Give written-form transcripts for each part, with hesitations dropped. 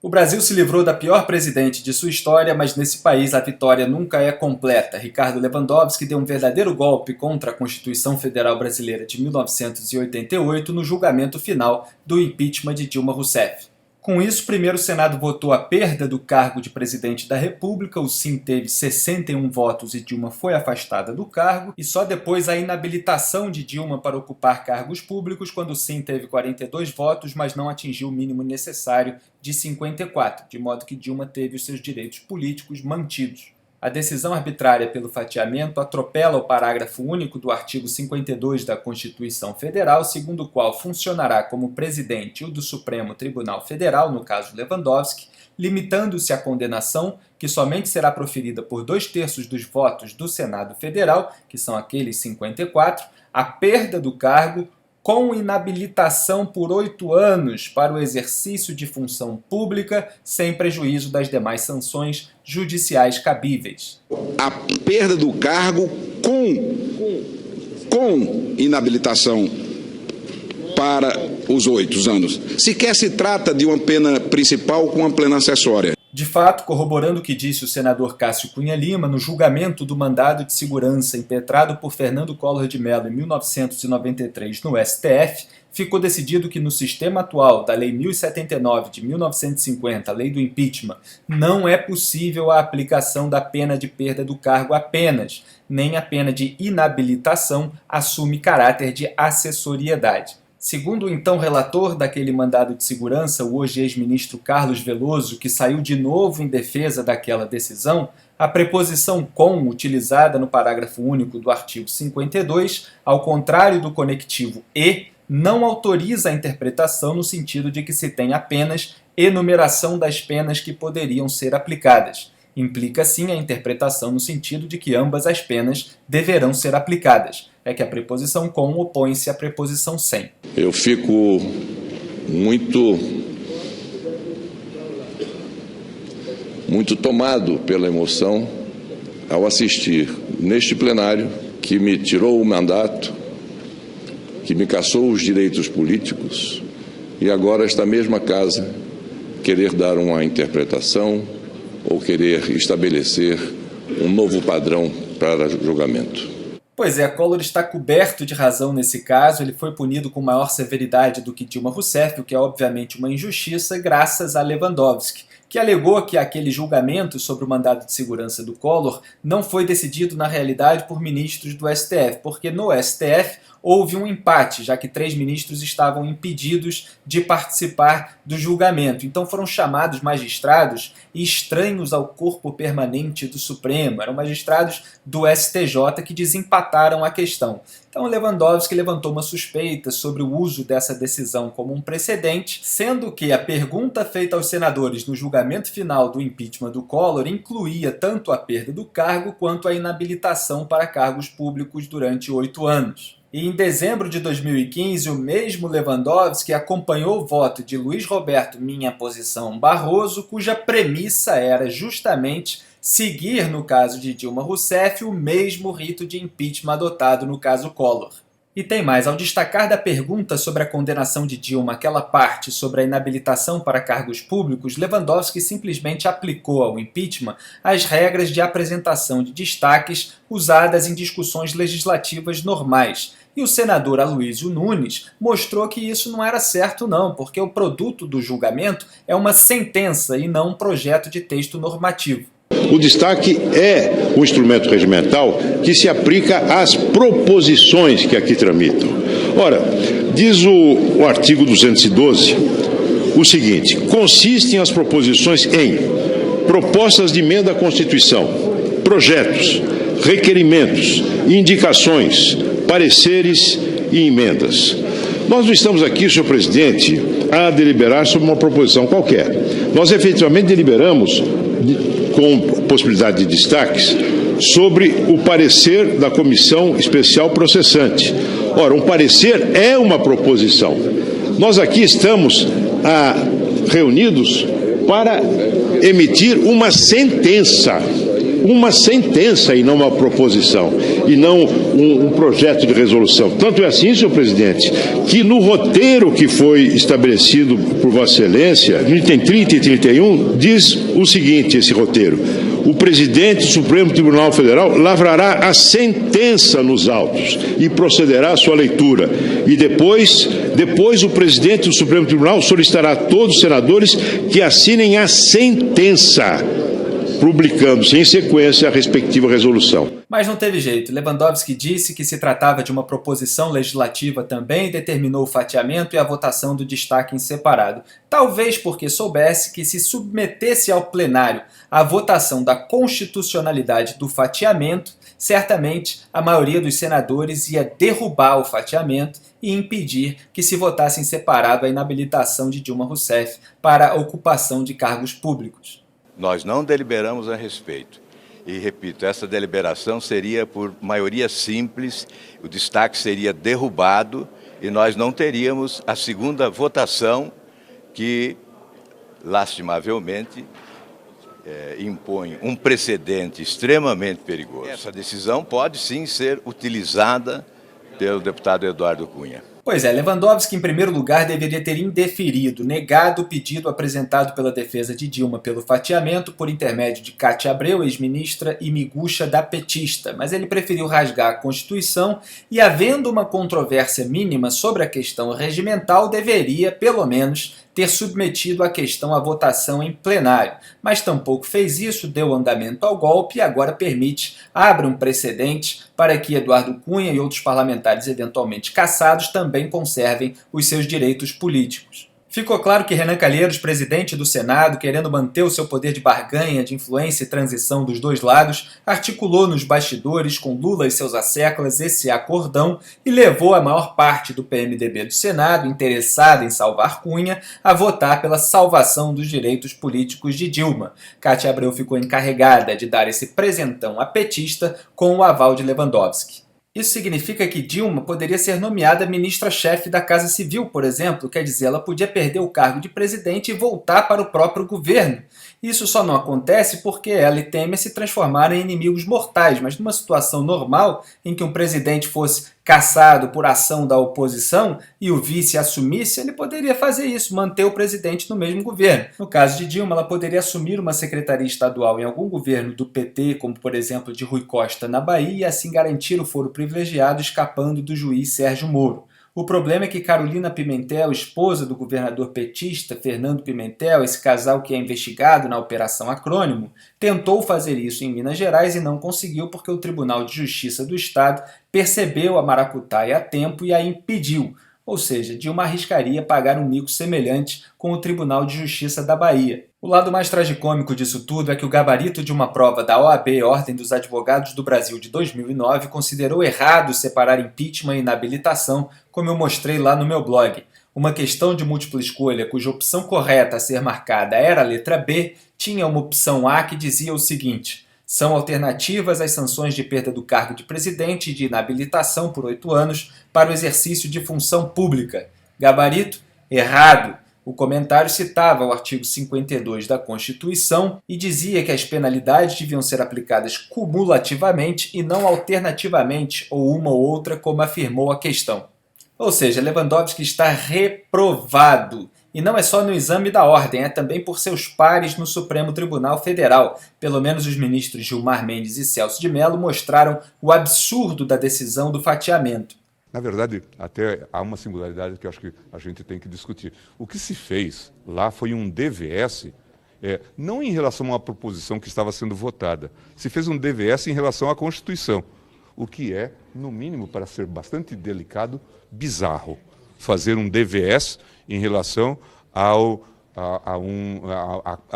O Brasil se livrou da pior presidente de sua história, mas nesse país a vitória nunca é completa. Ricardo Lewandowski deu um verdadeiro golpe contra a Constituição Federal Brasileira de 1988 no julgamento final do impeachment de Dilma Rousseff. Com isso, primeiro o Senado votou a perda do cargo de presidente da República, o sim teve 61 votos e Dilma foi afastada do cargo, e só depois a inabilitação de Dilma para ocupar cargos públicos, quando o sim teve 42 votos, mas não atingiu o mínimo necessário de 54, de modo que Dilma teve os seus direitos políticos mantidos. A decisão arbitrária pelo fatiamento atropela o parágrafo único do artigo 52 da Constituição Federal, segundo o qual funcionará como presidente o do Supremo Tribunal Federal, no caso Lewandowski, limitando-se à condenação, que somente será proferida por 2/3 dos votos do Senado Federal, que são aqueles 54, a perda do cargo com inabilitação por 8 anos para o exercício de função pública, sem prejuízo das demais sanções judiciais cabíveis. A perda do cargo com inabilitação para os 8 anos. Sequer se trata de uma pena principal com uma pena acessória. De fato, corroborando o que disse o senador Cássio Cunha Lima no julgamento do mandado de segurança impetrado por Fernando Collor de Mello em 1993 no STF, ficou decidido que no sistema atual da Lei 1079 de 1950, a Lei do Impeachment, não é possível a aplicação da pena de perda do cargo apenas, nem a pena de inabilitação assume caráter de acessoriedade. Segundo o então relator daquele mandado de segurança, o hoje ex-ministro Carlos Veloso, que saiu de novo em defesa daquela decisão, a preposição com, utilizada no parágrafo único do artigo 52, ao contrário do conectivo e, não autoriza a interpretação no sentido de que se tem apenas enumeração das penas que poderiam ser aplicadas. Implica, sim, a interpretação no sentido de que ambas as penas deverão ser aplicadas. É que a preposição com opõe-se à preposição sem. Eu fico muito tomado pela emoção ao assistir neste plenário que me tirou o mandato, que me cassou os direitos políticos e agora esta mesma casa querer dar uma interpretação ou querer estabelecer um novo padrão para julgamento. Pois é, Collor está coberto de razão nesse caso, ele foi punido com maior severidade do que Dilma Rousseff, o que é obviamente uma injustiça, graças a Lewandowski, que alegou que aquele julgamento sobre o mandado de segurança do Collor não foi decidido na realidade por ministros do STF, porque no STF houve um empate, já que 3 ministros estavam impedidos de participar do julgamento. Então foram chamados magistrados estranhos ao corpo permanente do Supremo. Eram magistrados do STJ que desempataram a questão. Então Lewandowski levantou uma suspeita sobre o uso dessa decisão como um precedente, sendo que a pergunta feita aos senadores no julgamento final do impeachment do Collor incluía tanto a perda do cargo quanto a inabilitação para cargos públicos durante 8 anos. E em dezembro de 2015, o mesmo Lewandowski acompanhou o voto de Luiz Roberto Minha Posição Barroso, cuja premissa era justamente seguir, no caso de Dilma Rousseff, o mesmo rito de impeachment adotado no caso Collor. E tem mais, ao destacar da pergunta sobre a condenação de Dilma aquela parte sobre a inabilitação para cargos públicos, Lewandowski simplesmente aplicou ao impeachment as regras de apresentação de destaques usadas em discussões legislativas normais. E o senador Aloysio Nunes mostrou que isso não era certo não, porque o produto do julgamento é uma sentença e não um projeto de texto normativo. O destaque é o instrumento regimental que se aplica às proposições que aqui tramitam. Ora, diz o artigo 212 o seguinte: consistem as proposições em propostas de emenda à Constituição, projetos, requerimentos, indicações, pareceres e emendas. Nós não estamos aqui, senhor presidente, a deliberar sobre uma proposição qualquer. Nós efetivamente deliberamos, com possibilidade de destaques, sobre o parecer da Comissão Especial Processante. Ora, um parecer é uma proposição. Nós aqui estamos reunidos para emitir uma sentença. uma sentença e não uma proposição, e não um projeto de resolução. Tanto é assim, senhor presidente, que no roteiro que foi estabelecido por Vossa Excelência, no item 30 e 31, diz o seguinte, esse roteiro: o presidente do Supremo Tribunal Federal lavrará a sentença nos autos e procederá à sua leitura. E depois o presidente do Supremo Tribunal solicitará a todos os senadores que assinem a sentença, publicando-se em sequência a respectiva resolução. Mas não teve jeito. Lewandowski disse que se tratava de uma proposição legislativa também, determinou o fatiamento e a votação do destaque em separado. Talvez porque soubesse que se submetesse ao plenário a votação da constitucionalidade do fatiamento, certamente a maioria dos senadores ia derrubar o fatiamento e impedir que se votasse em separado a inabilitação de Dilma Rousseff para a ocupação de cargos públicos. Nós não deliberamos a respeito. E, repito, essa deliberação seria por maioria simples, o destaque seria derrubado e nós não teríamos a segunda votação que, lastimavelmente, impõe um precedente extremamente perigoso. Essa decisão pode sim ser utilizada pelo deputado Eduardo Cunha. Pois é, Lewandowski, em primeiro lugar, deveria ter indeferido, negado o pedido apresentado pela defesa de Dilma pelo fatiamento por intermédio de Cátia Abreu, ex-ministra e miguxa da petista, mas ele preferiu rasgar a Constituição e, havendo uma controvérsia mínima sobre a questão regimental, deveria, pelo menos, ter submetido a questão à votação em plenário, mas tampouco fez isso, deu andamento ao golpe e agora abre um precedente para que Eduardo Cunha e outros parlamentares eventualmente cassados também conservem os seus direitos políticos. Ficou claro que Renan Calheiros, presidente do Senado, querendo manter o seu poder de barganha, de influência e transição dos dois lados, articulou nos bastidores com Lula e seus asseclas esse acordão e levou a maior parte do PMDB do Senado, interessada em salvar Cunha, a votar pela salvação dos direitos políticos de Dilma. Cátia Abreu ficou encarregada de dar esse presentão à petista com o aval de Lewandowski. Isso significa que Dilma poderia ser nomeada ministra-chefe da Casa Civil, por exemplo, quer dizer, ela podia perder o cargo de presidente e voltar para o próprio governo. Isso só não acontece porque ela e Temer se transformaram em inimigos mortais, mas numa situação normal, em que um presidente fosse cassado por ação da oposição e o vice assumisse, ele poderia fazer isso, manter o presidente no mesmo governo. No caso de Dilma, ela poderia assumir uma secretaria estadual em algum governo do PT, como por exemplo de Rui Costa na Bahia, e assim garantir o foro privilegiado escapando do juiz Sérgio Moro. O problema é que Carolina Pimentel, esposa do governador petista Fernando Pimentel, esse casal que é investigado na Operação Acrônimo, tentou fazer isso em Minas Gerais e não conseguiu porque o Tribunal de Justiça do Estado percebeu a maracutaia a tempo e a impediu. Ou seja, Dilma arriscaria pagar um mico semelhante com o Tribunal de Justiça da Bahia. O lado mais tragicômico disso tudo é que o gabarito de uma prova da OAB, Ordem dos Advogados do Brasil de 2009, considerou errado separar impeachment e inabilitação, como eu mostrei lá no meu blog. Uma questão de múltipla escolha cuja opção correta a ser marcada era a letra B, tinha uma opção A que dizia o seguinte: são alternativas às sanções de perda do cargo de presidente e de inabilitação por 8 anos para o exercício de função pública. Gabarito? Errado. O comentário citava o artigo 52 da Constituição e dizia que as penalidades deviam ser aplicadas cumulativamente e não alternativamente ou uma ou outra, como afirmou a questão. Ou seja, Lewandowski está reprovado. E não é só no exame da ordem, é também por seus pares no Supremo Tribunal Federal. Pelo menos os ministros Gilmar Mendes e Celso de Mello mostraram o absurdo da decisão do fatiamento. Na verdade, até há uma singularidade que eu acho que a gente tem que discutir. O que se fez lá foi um DVS, não em relação a uma proposição que estava sendo votada. Se fez um DVS em relação à Constituição, o que é, no mínimo, para ser bastante delicado, bizarro. Fazer um DVS em relação à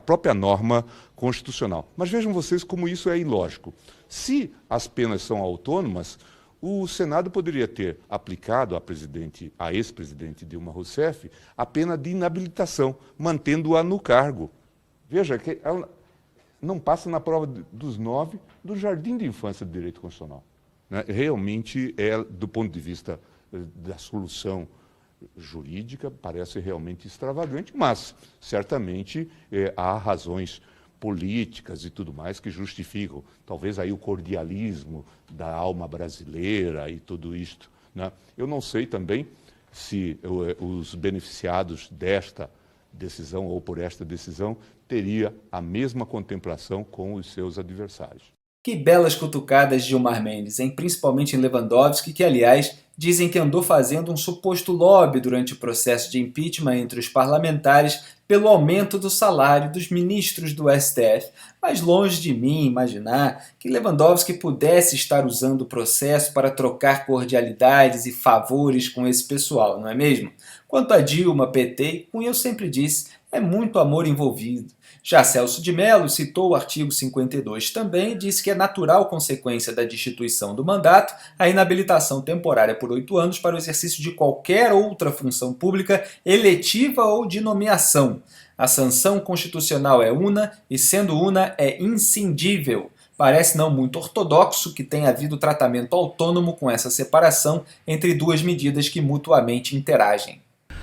própria norma constitucional. Mas vejam vocês como isso é ilógico. Se as penas são autônomas, o Senado poderia ter aplicado à ex-presidente Dilma Rousseff a pena de inabilitação, mantendo-a no cargo. Veja que ela não passa na prova dos 9 do Jardim de Infância do Direito Constitucional. Realmente, do ponto de vista da solução jurídica, parece realmente extravagante, mas certamente há razões políticas e tudo mais que justificam, talvez aí o cordialismo da alma brasileira e tudo isto, né? Eu não sei também se os beneficiados desta decisão ou por esta decisão teria a mesma contemplação com os seus adversários. Que belas cutucadas de Gilmar Mendes, hein? Principalmente em Lewandowski, que, aliás, dizem que andou fazendo um suposto lobby durante o processo de impeachment entre os parlamentares pelo aumento do salário dos ministros do STF. Mas longe de mim imaginar que Lewandowski pudesse estar usando o processo para trocar cordialidades e favores com esse pessoal, não é mesmo? Quanto a Dilma, PT e Cunha, eu sempre disse, é muito amor envolvido. Já Celso de Mello citou o artigo 52 também e disse que é natural consequência da destituição do mandato a inabilitação temporária por 8 anos para o exercício de qualquer outra função pública eletiva ou de nomeação. A sanção constitucional é una e, sendo una, é inscindível. Parece não muito ortodoxo que tenha havido tratamento autônomo com essa separação entre duas medidas que mutuamente interagem.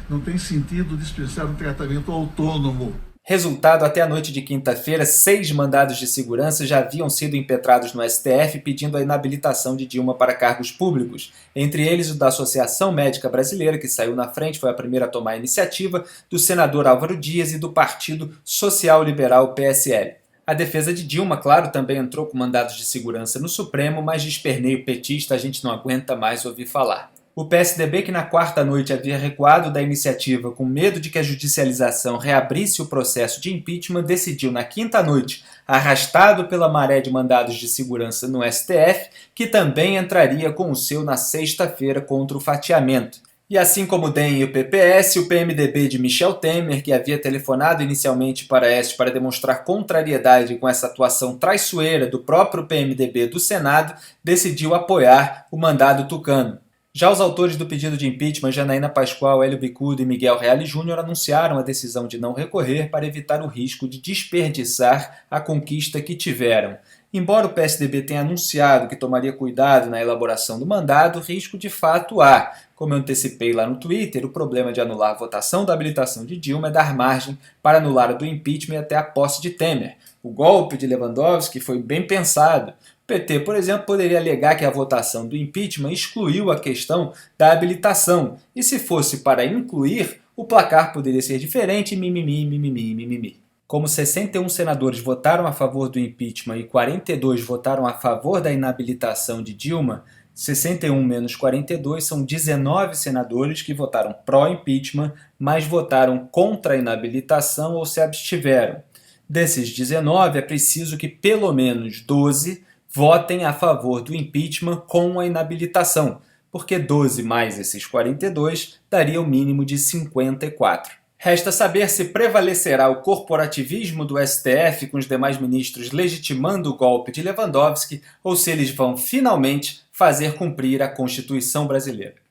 Não tem sentido dispensar um tratamento autônomo. Resultado, até a noite de quinta-feira, 6 mandados de segurança já haviam sido impetrados no STF pedindo a inabilitação de Dilma para cargos públicos. Entre eles, o da Associação Médica Brasileira, que saiu na frente, foi a primeira a tomar a iniciativa, do senador Álvaro Dias e do Partido Social Liberal PSL. A defesa de Dilma, claro, também entrou com mandados de segurança no Supremo, mas de esperneio petista a gente não aguenta mais ouvir falar. O PSDB, que na quarta noite havia recuado da iniciativa com medo de que a judicialização reabrisse o processo de impeachment, decidiu na quinta noite, arrastado pela maré de mandados de segurança no STF, que também entraria com o seu na sexta-feira contra o fatiamento. E assim como o DEM e o PPS, o PMDB de Michel Temer, que havia telefonado inicialmente para Aécio para demonstrar contrariedade com essa atuação traiçoeira do próprio PMDB do Senado, decidiu apoiar o mandado tucano. Já os autores do pedido de impeachment, Janaína Pascoal, Hélio Bicudo e Miguel Reale Júnior, anunciaram a decisão de não recorrer para evitar o risco de desperdiçar a conquista que tiveram. Embora o PSDB tenha anunciado que tomaria cuidado na elaboração do mandado, risco de fato há. Como eu antecipei lá no Twitter, o problema de anular a votação da habilitação de Dilma é dar margem para anular a do impeachment até a posse de Temer. O golpe de Lewandowski foi bem pensado. O PT, por exemplo, poderia alegar que a votação do impeachment excluiu a questão da habilitação, e se fosse para incluir, o placar poderia ser diferente, mimimi. Como 61 senadores votaram a favor do impeachment e 42 votaram a favor da inabilitação de Dilma, 61 menos 42 são 19 senadores que votaram pró-impeachment, mas votaram contra a inabilitação ou se abstiveram. Desses 19, é preciso que pelo menos 12 votem a favor do impeachment com a inabilitação, porque 12 mais esses 42 daria o mínimo de 54. Resta saber se prevalecerá o corporativismo do STF com os demais ministros legitimando o golpe de Lewandowski ou se eles vão finalmente fazer cumprir a Constituição brasileira.